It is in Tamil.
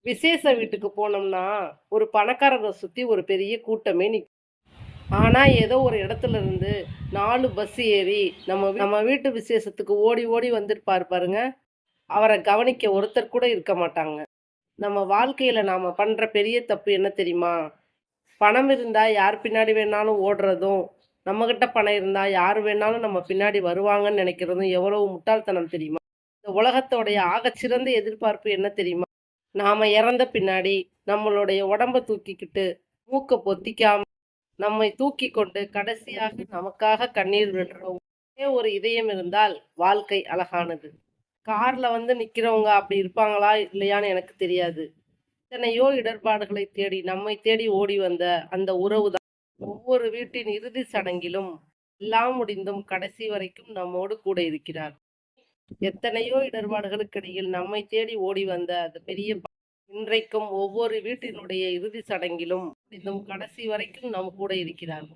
விசேஷ வீட்டுக்கு போனோம்னா, ஒரு பணக்காரர சுத்தி ஒரு பெரிய கூட்டமே நிக்கும். ஆனா, ஏதோ ஒரு இடத்துல இருந்து 4 பஸ் ஏறி நம்ம வீட்டு விசேஷத்துக்கு ஓடி ஓடி வந்திருப்பாரு பாருங்க. அவர கவனிக்க ஒருத்தர் கூட இருக்க மாட்டாங்க. நம்ம வாழ்க்கையில நாம பண்ற பெரிய தப்பு என்ன தெரியுமா? பணம் இருந்தா யார் பின்னாடி வேணாலும் ஓடுறதும், நம்மகிட்ட பணம் இருந்தா யார் வேணாலும் நம்ம பின்னாடி வருவாங்கன்னு நெனைக்கிறதும் எவ்வளவு முட்டாள்தனம் தெரியுமா? இந்த உலகத்தோடைய ஆகச்சிறந்த எதிர்பார்ப்பு என்ன தெரியுமா? நாம இறந்த பின்னாடி நம்மளுடைய உடம்ப தூக்கிக்கிட்டு, மூக்க பொத்திக்காம, நம்மை தூக்கிக் கொண்டு கடைசியாக நமக்காக கண்ணீர் விடுற ஒரே ஒரு இதயம் இருந்தால் வாழ்க்கை அழகானது. கார்ல வந்து நிக்கிறவங்க அப்படி இருப்பாங்களா? இல்லையான்னு எனக்கு தெரியாது. எத்தனையோ இடர்பாடுகளை தேடி நம்மை தேடி ஓடி வந்த அந்த உறவு தான் ஒவ்வொரு வீட்டின் இறுதி சடங்கிலும் எல்லாம் முடிந்தும் கடைசி வரைக்கும் நம்மோடு கூட இருக்கிறார். எத்தனையோ இடர்பாடுகளுக்கு இடையில் நம்மை தேடி ஓடி வந்த அந்த பெரிய இன்றைக்கும் ஒவ்வொரு வீட்டினுடைய இறுதி சடங்கிலும் இன்னும் கடைசி வரைக்கும் நம் கூட இருக்கிறார்.